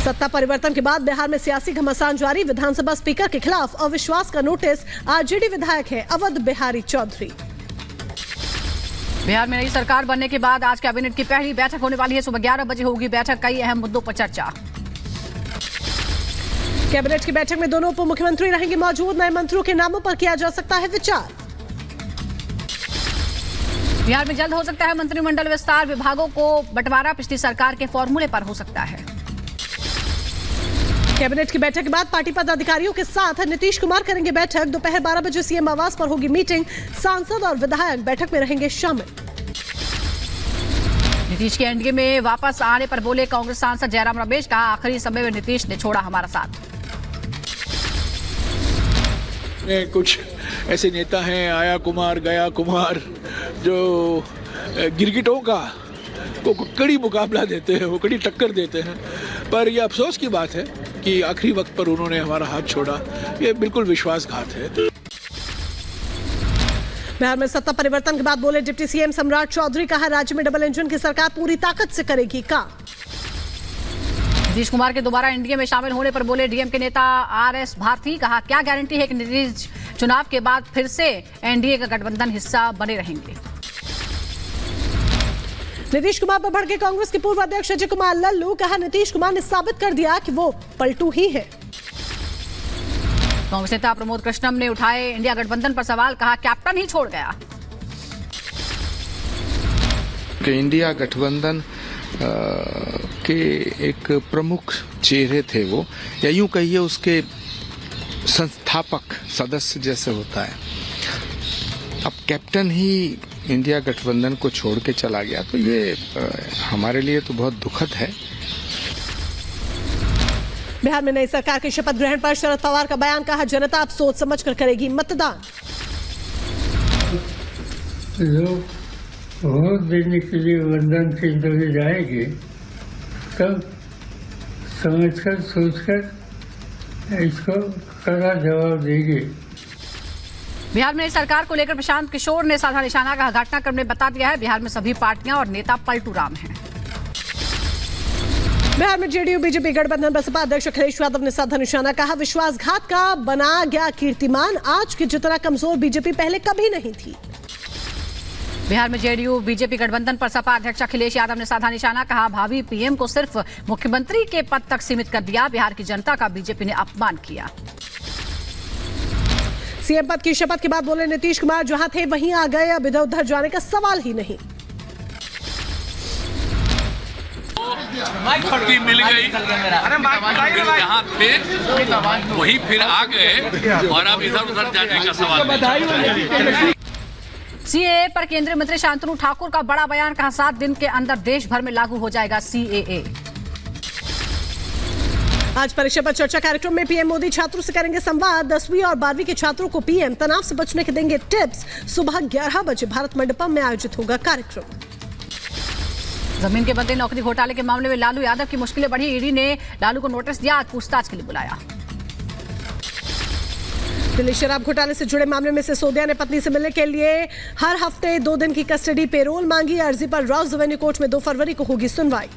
सत्ता परिवर्तन के बाद बिहार में सियासी घमासान जारी। विधानसभा स्पीकर के खिलाफ अविश्वास का नोटिस। आरजेडी विधायक है अवध बिहारी चौधरी। बिहार में नई सरकार बनने के बाद आज कैबिनेट की पहली बैठक होने वाली है। सुबह 11 बजे होगी बैठक। कई अहम मुद्दों पर चर्चा। कैबिनेट की बैठक में दोनों उप मुख्यमंत्री रहेंगे मौजूद। नए मंत्रियों के नामों पर किया जा सकता है विचार। बिहार में जल्द हो सकता है मंत्रिमंडल विस्तार। विभागों को बंटवारा पिछली सरकार के फॉर्मूले पर हो सकता है। कैबिनेट की बैठक के बाद पार्टी पदाधिकारियों के साथ नीतीश कुमार करेंगे बैठक। दोपहर 12 बजे सीएम आवास पर होगी मीटिंग। सांसद और विधायक बैठक में रहेंगे शामिल। नीतीश के एनडीए में वापस आने पर बोले कांग्रेस सांसद जयराम रमेश। कहा आखिरी समय में नीतीश ने छोड़ा हमारा साथ। कुछ ऐसे नेता हैं, आया कुमार गया कुमार, जो गिरगिटों का को कड़ी मुकाबला देते हैं, वो कड़ी टक्कर देते हैं। पर यह अफसोस की बात है कि आखिरी वक्त पर उन्होंने हमारा हाथ छोड़ा। ये बिल्कुल विश्वासघात है। बिहार में सत्ता परिवर्तन के बाद बोले डिप्टी सीएम सम्राट चौधरी। कहा राज्य में डबल इंजन की सरकार पूरी ताकत से करेगी काम। नीतीश कुमार के दोबारा एनडीए में शामिल होने पर बोले डीएम के नेता आरएस भारती। कहा क्या गारंटी है कि नीतीश चुनाव के बाद फिर से एनडीए का गठबंधन हिस्सा बने रहेंगे। नीतीश कुमार पर भड़के कांग्रेस के पूर्व अध्यक्ष अजय कुमार लल्लू। कहा नीतीश कुमार ने साबित कर दिया कि वो पलटू ही है। कांग्रेस नेता प्रमोद कृष्णम ने उठाए इंडिया गठबंधन पर सवाल। कहा कैप्टन ही छोड़ गया। कि इंडिया गठबंधन के एक प्रमुख चेहरे थे वो, या यूं कहिए उसके संस्थापक सदस्य जैसे होता है। अब कैप्टन ही इंडिया गठबंधन को छोड़ के चला गया, तो ये हमारे लिए तो बहुत दुखद है। बिहार में नई सरकार की शपथ ग्रहण पर शरद पवार का बयान। कहा जनता अब सोच समझ कर करेगी मतदान। लोग वोट देने के लिए वंदन केंद्र में जाएंगे, तब समझकर सोचकर इसको कड़ा जवाब देंगे। बिहार में नई सरकार को लेकर प्रशांत किशोर ने साधा निशाना। कहा घटनाक्रम ने बता दिया है बिहार में सभी पार्टियां और नेता पलटू राम हैं। बिहार में जेडीयू बीजेपी गठबंधन बसपा अध्यक्ष अखिलेश यादव ने साधा निशाना। कहा विश्वासघात का बना गया कीर्तिमान। आज की जितना कमजोर बीजेपी पहले कभी नहीं थी। बिहार में जेडीयू बीजेपी गठबंधन पर सपा अध्यक्ष अखिलेश यादव ने साधा निशाना। कहा भावी पीएम को सिर्फ मुख्यमंत्री के पद तक सीमित कर दिया। बिहार की जनता का बीजेपी ने अपमान किया। सीएम पद की शपथ के बाद बोले नीतीश कुमार जहां थे वहीं आ गए। अब इधर उधर जाने का सवाल ही नहीं। छुट्टी मिल गई, यहाँ थे वहीं फिर आ गए और अब इधर उधर जाने का सवाल नहीं। सीएए पर केंद्रीय मंत्री शांतनु ठाकुर का बड़ा बयान। कहा 7 दिन के अंदर देश भर में लागू हो जाएगा सीएए। आज परीक्षा पर चर्चा कार्यक्रम में पीएम मोदी छात्रों से करेंगे संवाद। 10वीं और 12वीं के छात्रों को पीएम तनाव से बचने के देंगे टिप्स। सुबह 11 बजे भारत मंडपम में आयोजित होगा कार्यक्रम। जमीन के बदले नौकरी घोटाले के मामले में लालू यादव की मुश्किलें बढ़ी। ईडी ने लालू को नोटिस दिया। आज पूछताछ के लिए बुलाया। दिल्ली शराब घोटाले से जुड़े मामले में सिसोदिया ने पत्नी से मिलने के लिए हर हफ्ते 2 दिन की कस्टडी पेरोल मांगी। अर्जी पर रॉस रेवेन्यू कोर्ट में 2 फरवरी को होगी सुनवाई।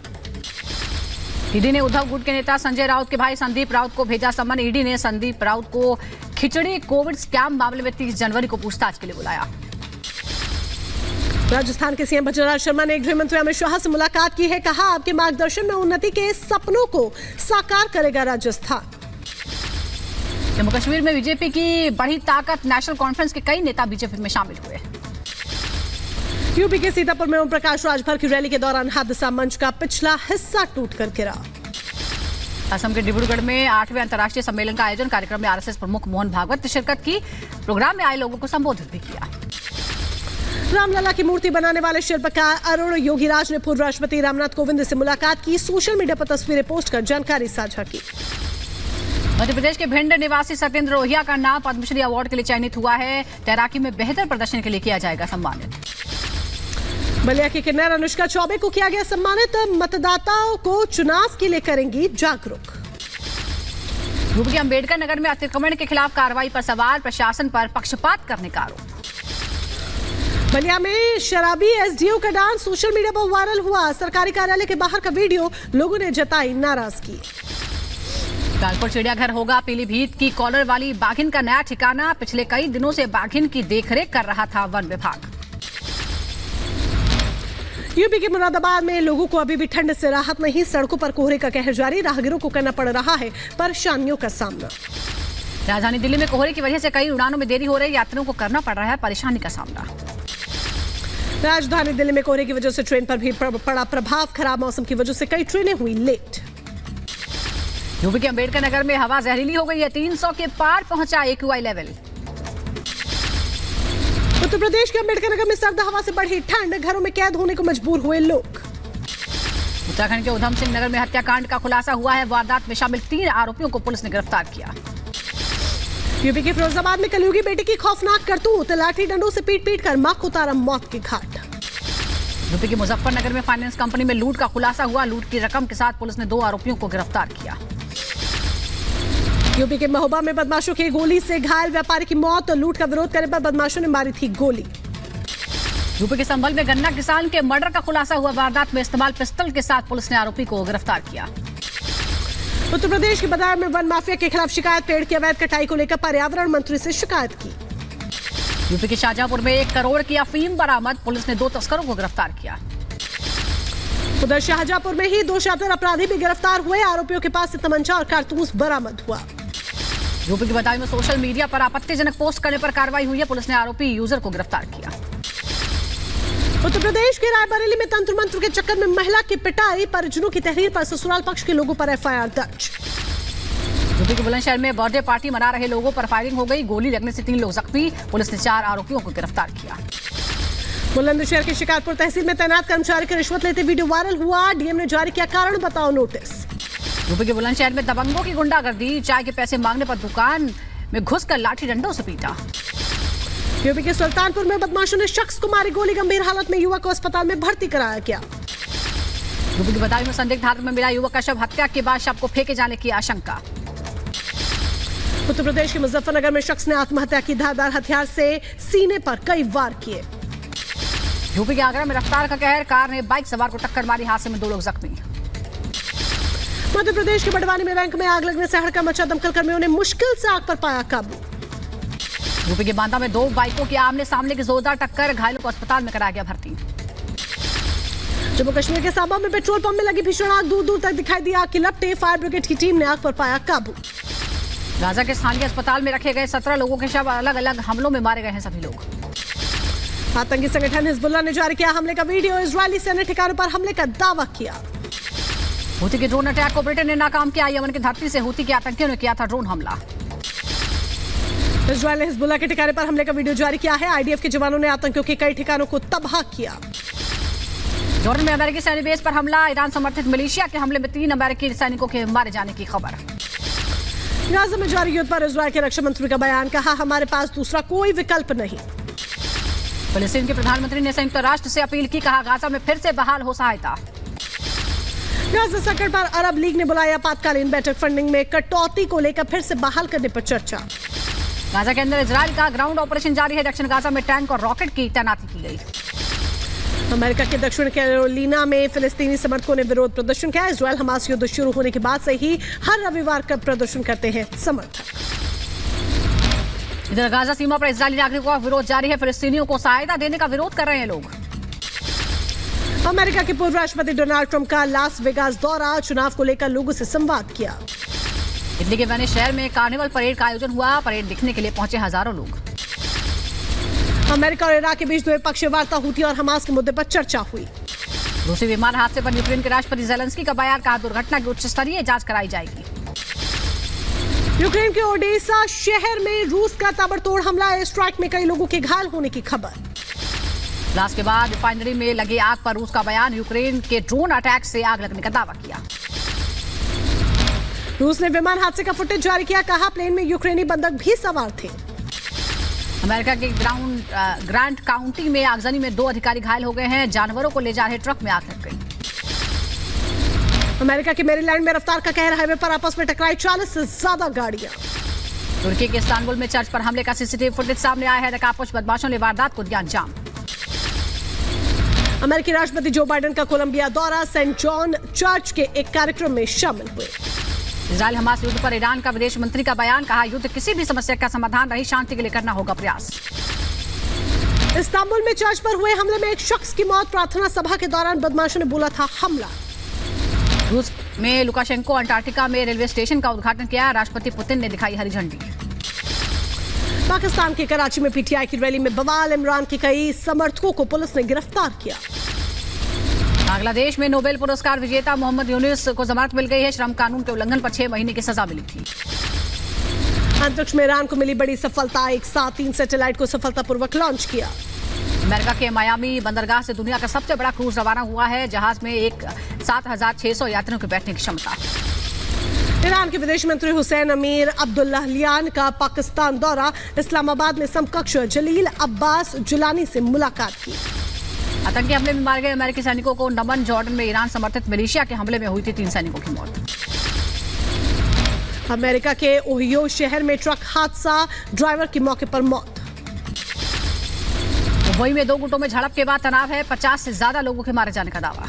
ईडी ने उद्धव गुट के नेता संजय राउत के भाई संदीप राउत को भेजा सम्मन। ईडी ने संदीप राउत को खिचड़ी कोविड स्कैम मामले में 30 जनवरी को पूछताछ के लिए बुलाया। राजस्थान के सीएम भजनलाल शर्मा ने गृह मंत्री अमित शाह से मुलाकात की है। कहा आपके मार्गदर्शन में उन्नति के सपनों को साकार करेगा राजस्थान। जम्मू कश्मीर में बीजेपी की बढ़ी ताकत। नेशनल कॉन्फ्रेंस के कई नेता बीजेपी में शामिल हुए। यूपी के सीतापुर में ओम प्रकाश राजभर की रैली के दौरान हादसा। मंच का पिछला हिस्सा टूटकर गिरा। असम के डिब्रूगढ़ में 8वें अंतर्राष्ट्रीय सम्मेलन का आयोजन। कार्यक्रम में आरएसएस प्रमुख मोहन भागवत ने शिरकत की। प्रोग्राम में आए लोगों को संबोधित भी किया। रामलला की मूर्ति बनाने वाले शिल्पकार अरुण योगीराज ने पूर्व राष्ट्रपति रामनाथ कोविंद से मुलाकात की। सोशल मीडिया पर तस्वीरें पोस्ट कर जानकारी साझा की। मध्य प्रदेश के भिंड निवासी सत्येंद्र रोहिया का नाम पद्मश्री अवार्ड के लिए चयनित हुआ है। तैराकी में बेहतर प्रदर्शन के लिए किया जाएगा सम्मानित। बलिया की किन्नर अनुष्का चौबे को किया गया सम्मानित। मतदाताओं को चुनाव के लिए करेंगी जागरूक। यूपी के अंबेडकर नगर में अतिक्रमण के खिलाफ कार्रवाई पर सवाल। प्रशासन पर पक्षपात करने का आरोप। बलिया में शराबी एसडीओ का डांस सोशल मीडिया पर वायरल हुआ। सरकारी कार्यालय के बाहर का वीडियो लोगों ने जताई नाराजगी। कानपुर चिड़ियाघर होगा पीलीभीत की कॉलर वाली बाघिन का नया ठिकाना। पिछले कई दिनों से बाघिन की देखरेख कर रहा था वन विभाग। यूपी के मुरादाबाद में लोगों को अभी भी ठंड से राहत नहीं। सड़कों पर कोहरे का कहर जारी। राहगीरों को करना पड़ रहा है परेशानियों का सामना। राजधानी दिल्ली में कोहरे की वजह से कई उड़ानों में देरी हो रही। यात्रियों को करना पड़ रहा है परेशानी का सामना। राजधानी दिल्ली में कोहरे की वजह से ट्रेन पर भी पड़ा प्रभाव। खराब मौसम की वजह से कई ट्रेनें हुई लेट। यूपी के अंबेडकर नगर में हवा जहरीली हो गई है। 300 के पार पहुंचा AQI लेवल। उत्तर प्रदेश के अंबेडकर नगर में सर्द हवा से बढ़ी ठंड। घरों में कैद होने को मजबूर हुए लोग। उत्तराखंड के उधम सिंह नगर में हत्याकांड का खुलासा हुआ है। वारदात में शामिल 3 आरोपियों को पुलिस ने गिरफ्तार किया। यूपी के फिरोजाबाद में कलयुगी बेटे की खौफनाक करतूत। लाठी डंडों से पीट कर मां को उतारा मौत के घाट। यूपी के मुजफ्फरनगर में फाइनेंस कंपनी में लूट का खुलासा हुआ। लूट की रकम के साथ पुलिस ने 2 आरोपियों को गिरफ्तार किया। यूपी के महोबा में बदमाशों की गोली से घायल व्यापारी की मौत। लूट का विरोध करने पर बदमाशों ने मारी थी गोली। यूपी के संभल में गन्ना किसान के मर्डर का खुलासा हुआ। वारदात में इस्तेमाल पिस्टल के साथ पुलिस ने आरोपी को गिरफ्तार किया। उत्तर प्रदेश के बदायूं में वन माफिया के खिलाफ शिकायत। पेड़ की अवैध कटाई को लेकर पर्यावरण मंत्री से शिकायत की। यूपी के शाहजहांपुर में 1 करोड़ की अफीम बरामद। पुलिस ने 2 तस्करों को गिरफ्तार किया। उधर शाहजहांपुर में ही 2 शातिर अपराधी भी गिरफ्तार हुए। आरोपियों के पास से तमंचा और कारतूस बरामद हुआ। यूपी के बदायूं में सोशल मीडिया पर आपत्तिजनक पोस्ट करने पर कार्रवाई हुई है। पुलिस ने आरोपी यूजर को गिरफ्तार किया। उत्तर प्रदेश के रायबरेली में तंत्र मंत्र के चक्कर में महिला की पिटाई। परिजनों की तहरीर पर ससुराल पक्ष के लोगों पर FIR दर्ज। यूपी के बुलंदशहर में बर्थडे पार्टी मना रहे लोगों पर फायरिंग हो गई। गोली लगने से 3 लोग जख्मी। पुलिस ने 4 आरोपियों को गिरफ्तार किया। बुलंदशहर के शिकारपुर तहसील में तैनात कर्मचारी की रिश्वत लेते वीडियो वायरल हुआ। डीएम ने जारी किया कारण बताओ नोटिस। यूपी के बुलंदशहर में दबंगों की गुंडागर्दी। चाय के पैसे मांगने पर दुकान में घुसकर लाठी डंडों से पीटा। यूपी के सुल्तानपुर में बदमाशों ने शख्स को मारी गोली। गंभीर हालत में युवक को अस्पताल में भर्ती कराया गया। यूपी के बदायूं में संदिग्ध हालत में मिला युवक का शव। हत्या के बाद शव को फेंके जाने की आशंका। उत्तर प्रदेश के मुजफ्फरनगर में शख्स ने आत्महत्या की। धारदार हथियार से सीने पर कई वार किए। यूपी के आगरा में रफ्तार का कहर। कार ने बाइक सवार को टक्कर मारी। हादसे में 2 लोग जख्मी। मध्य प्रदेश के बड़वानी में बैंक में आग लगने से हड़कंप मचा। दमकल कर्मियों ने मुश्किल से आग पर पाया काबू। यूपी के बांदा में 2 बाइकों की आमने सामने की जोरदार टक्कर। घायलों को अस्पताल में कराया गया भर्ती। जम्मू कश्मीर के सांबा में पेट्रोल पंप में लगी भीषण आग। दूर दूर तक दिखाई दी आग की लपटें। फायर ब्रिगेड की टीम ने आग पर पाया काबू। गाजा के स्थानीय अस्पताल में रखे गए 17 लोगों के शव। अलग अलग हमलों में मारे गए हैं सभी लोग। आतंकी संगठन हिजबुल्लाह ने जारी किया हमले का वीडियो। इजरायली सैन्य ठिकानों पर हमले का दावा किया। हूती के ड्रोन अटैक को ब्रिटेन ने नाकाम किया। यमन की धरती से हूती के आतंकियों ने किया था ड्रोन हमला। इजरायल ने हिजबुल्लाह के ठिकाने पर हमले का वीडियो जारी किया है। IDF के जवानों ने आतंकियों के कई ठिकानों को तबाह किया। जॉर्डन में अमेरिकी सैन्य बेस पर हमला। ईरान समर्थित मिलिशिया के हमले में 3 अमेरिकी सैनिकों के मारे जाने की खबर। गाजा में जारी युद्ध पर इजरायल के रक्षा मंत्री का बयान। कहा हमारे पास दूसरा कोई विकल्प नहीं। फिलिस्तीन के प्रधानमंत्री ने संयुक्त राष्ट्र से अपील की। कहा गाजा में फिर से बहाल हो सहायता। गाजा संकट पर अरब लीग ने बुलाया आपातकालीन बैठक। फंडिंग में कटौती को लेकर फिर से बहाल करने पर चर्चा। गाजा के अंदर इजरायल का ग्राउंड ऑपरेशन जारी है। दक्षिण गाजा में टैंक और रॉकेट की तैनाती की गई। अमेरिका के दक्षिण कैरोलिना में फिलिस्तीनी समर्थकों ने विरोध प्रदर्शन किया। इजरायल हमास युद्ध शुरू होने के बाद से ही हर रविवार का प्रदर्शन करते हैं समर्थक। इधर गाजा सीमा पर इजरायली नागरिकों का विरोध जारी है। फिलिस्तीनियों को सहायता देने का विरोध कर रहे हैं लोग। अमेरिका के पूर्व राष्ट्रपति डोनाल्ड ट्रंप का लास वेगास दौरा। चुनाव को लेकर लोगों से संवाद किया। दिल्ली के वेनिस शहर में कार्निवल परेड का आयोजन हुआ। परेड देखने के लिए पहुंचे हजारों लोग। अमेरिका और इराक के बीच द्विपक्षीय वार्ता हूती और हमास के मुद्दे पर चर्चा हुई। रूसी विमान हादसे पर यूक्रेन के राष्ट्रपति ज़ेलेंस्की का बयान। कहा दुर्घटना की उच्च स्तरीय जांच कराई जाएगी। यूक्रेन के ओडेसा शहर में रूस का ताबड़तोड़ हमला। एयर स्ट्राइक में कई लोगों के घायल होने की खबर। ब्लास्ट के बाद रिफाइनरी में लगी आग पर रूस का बयान। यूक्रेन के ड्रोन अटैक से आग लगने का दावा किया। रूस ने विमान हादसे का फुटेज जारी किया। कहा प्लेन में यूक्रेनी बंधक भी सवार थे। अमेरिका के ग्रांट काउंटी में आगजनी में 2 अधिकारी घायल हो गए हैं। जानवरों को ले जा रहे ट्रक में आग लग गई। अमेरिका के मेरीलैंड में रफ्तार का कहर। हाईवे पर आपस में टकराई 40 से ज्यादा गाड़ियां। तुर्की के इस्तांबुल में चर्च पर हमले का CCTV फुटेज सामने आया है। नकाबपोश बदमाशों ने वारदात को दिया अंजाम। अमेरिकी राष्ट्रपति जो बाइडेन का कोलंबिया दौरा, सेंट जॉन चर्च के एक कार्यक्रम में शामिल हुए। इजराइल हमास युद्ध पर ईरान का विदेश मंत्री का बयान, कहा युद्ध किसी भी समस्या का समाधान नहीं, शांति के लिए करना होगा प्रयास। इस्तांबुल में चर्च पर हुए हमले में एक शख्स की मौत, प्रार्थना सभा के दौरान बदमाशों ने बोला था हमला। रूस में लुकाशेंको अंटार्कटिका में रेलवे स्टेशन का उद्घाटन किया, राष्ट्रपति पुतिन ने दिखाई हरी झंडी। पाकिस्तान के कराची में पीटीआई की रैली में बवाल, इमरान के कई समर्थकों को पुलिस ने गिरफ्तार किया। बांग्लादेश में नोबेल पुरस्कार विजेता मोहम्मद यूनुस को जमानत मिल गई है, श्रम कानून के उल्लंघन पर 6 महीने की सजा मिली थी। अंतरिक्ष में ईरान को मिली बड़ी सफलता, एक साथ 3 सैटेलाइट को सफलतापूर्वक लॉन्च किया। अमेरिका के मायामी बंदरगाह से दुनिया का सबसे बड़ा क्रूज रवाना हुआ है, जहाज में एक 7,600 यात्रियों के बैठने की क्षमता है। ईरान के विदेश मंत्री हुसैन अमीर अब्दुल्लाहियान का पाकिस्तान दौरा, इस्लामाबाद में समकक्ष जलील अब्बास जुलानी से मुलाकात की। आतंकी हमले में मारे गए अमेरिकी सैनिकों को नमन, जॉर्डन में ईरान समर्थित मिलिशिया के हमले में हुई थी 3 सैनिकों की मौत। अमेरिका के ओहियो शहर में ट्रक हादसा, ड्राइवर की मौके पर मौत। दुबई में 2 गुटों में झड़प के बाद तनाव है, 50 से ज्यादा लोगों के मारे जाने का दावा।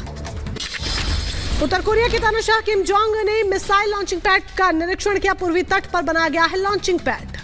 उत्तर कोरिया के तानाशाह किम जोंग ने मिसाइल लॉन्चिंग पैड का निरीक्षण किया, पूर्वी तट पर बनाया गया है लॉन्चिंग पैड।